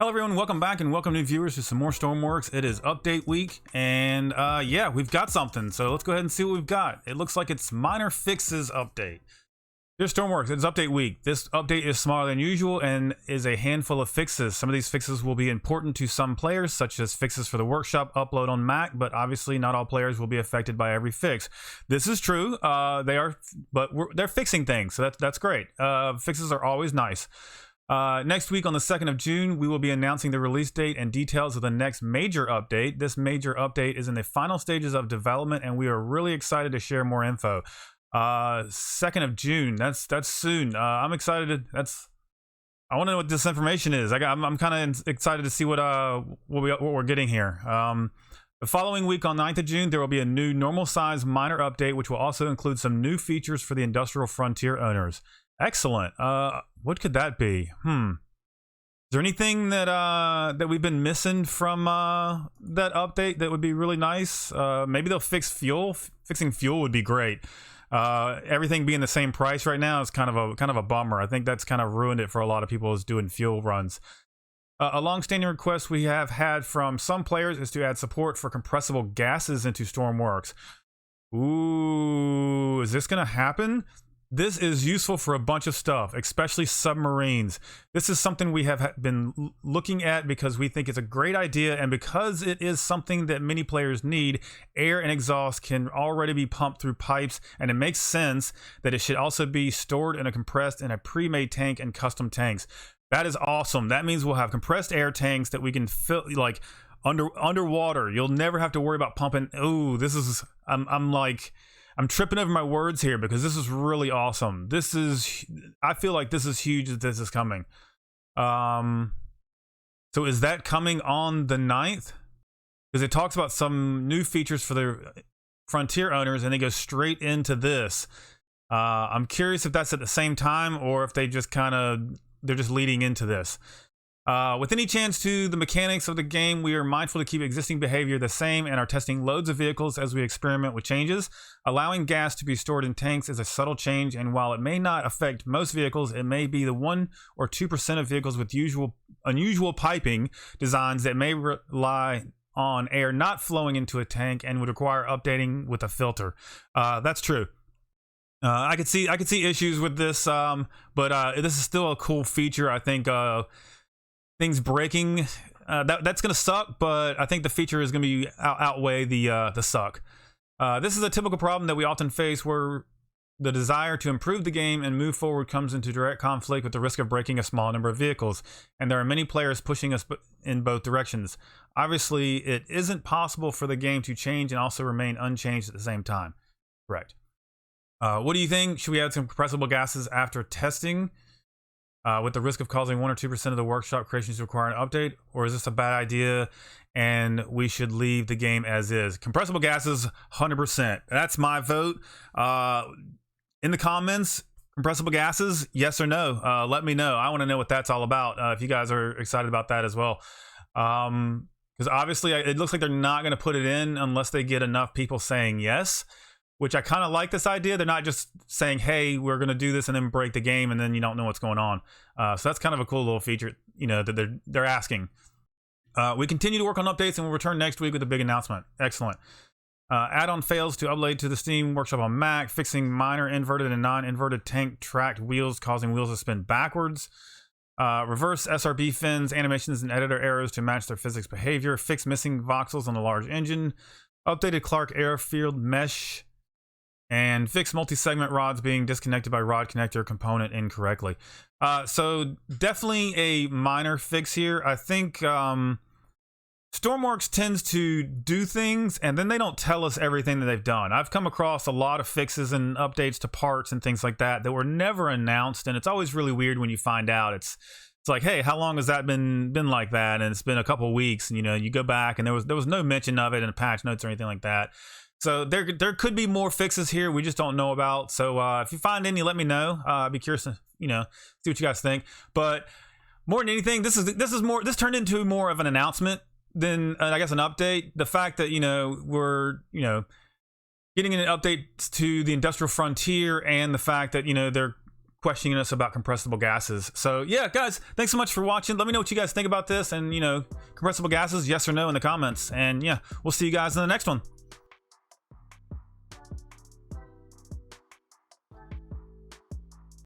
Hello everyone, welcome back and welcome new viewers to some more STORMWORKS. It is update week and yeah, we've got something, so let's go ahead and see what we've got. It looks like it's minor fixes update. Here's STORMWORKS, it's update week. This update is smaller than usual and is a handful of fixes. Some of these fixes will be important to some players, such as fixes for the workshop upload on Mac, but obviously not all players will be affected by every fix. This is true, they're fixing things, so that's great. Fixes are always nice. Next week on the 2nd of June, we will be announcing the release date and details of the next major update. This major update is in the final stages of development, and we are really excited to share more info. 2nd of June, that's soon. I'm excited. I want to know what this information is. I'm kind of excited to see what we're getting here. The following week on 9th of June, there will be a new normal size minor update, which will also include some new features for the Industrial Frontier owners. Excellent. What could that be? Is there anything that we've been missing from that update that would be really nice? Maybe they'll fix fuel. Fixing fuel would be great. Everything being the same price right now is kind of a bummer. I think that's kind of ruined it for a lot of people who's doing fuel runs. A long-standing request we have had from some players is to add support for compressible gases into STORMWORKS. Ooh, is this gonna happen? This is useful for a bunch of stuff, especially submarines. This is something we have been looking at because we think it's a great idea, and because it is something that many players need. Air and exhaust can already be pumped through pipes, and it makes sense that it should also be stored in a compressed in a pre-made tank and custom tanks. That is awesome. That means we'll have compressed air tanks that we can fill like underwater. You'll never have to worry about pumping. Ooh, this is I'm tripping over my words here because this is really awesome. I feel like this is huge that this is coming. So is that coming on the 9th? Because it talks about some new features for the Frontier owners and they go straight into this. I'm curious if that's at the same time or if they just they're just leading into this. With any chance to the mechanics of the game, we are mindful to keep existing behavior the same and are testing loads of vehicles as we experiment with changes. Allowing gas to be stored in tanks is a subtle change, and while it may not affect most vehicles, it may be the 1 or 2% of vehicles with unusual piping designs that may rely on air not flowing into a tank and would require updating with a filter. That's true. I could see issues with this, but this is still a cool feature. I think things breaking, that's gonna suck, but I think the feature is gonna be outweigh the suck. This is a typical problem that we often face where the desire to improve the game and move forward comes into direct conflict with the risk of breaking a small number of vehicles, and there are many players pushing us in both directions. Obviously, it isn't possible for the game to change and also remain unchanged at the same time. Correct. What do you think? Should we add some compressible gases after testing? With the risk of causing 1 or 2% of the workshop creations to require an update, or is this a bad idea and we should leave the game as is? Compressible gases, 100%. That's my vote. In the comments, compressible gases, yes or no? Let me know. I want to know what that's all about. If you guys are excited about that as well. Because obviously it looks like they're not going to put it in unless they get enough people saying yes. Which I kind of like this idea. They're not just saying, hey, we're going to do this and then break the game and then you don't know what's going on. So that's kind of a cool little feature, that they're asking. We continue to work on updates and we'll return next week with a big announcement. Excellent. Add-on fails to upload to the Steam Workshop on Mac, fixing minor inverted and non-inverted tank tracked wheels, causing wheels to spin backwards. Reverse SRB fins, animations, and editor errors to match their physics behavior. Fix missing voxels on the large engine. Updated Clark airfield mesh. And fix multi-segment rods being disconnected by rod connector component incorrectly. So definitely a minor fix here. I think STORMWORKS tends to do things and then they don't tell us everything that they've done. I've come across a lot of fixes and updates to parts and things like that were never announced, and it's always really weird when you find out. It's like, hey, how long has that been like that? And it's been a couple of weeks, and you go back and there was no mention of it in the patch notes or anything like that. So there could be more fixes here we just don't know about. So if you find any, let me know. I'd be curious to see what you guys think. But more than anything, this turned into more of an announcement than I guess an update. The fact that we're getting an update to the Industrial Frontier, and the fact that they're questioning us about compressible gases. So yeah, guys, thanks so much for watching. Let me know what you guys think about this, and you know, compressible gases, yes or no, in the comments. And yeah, we'll see you guys in the next one.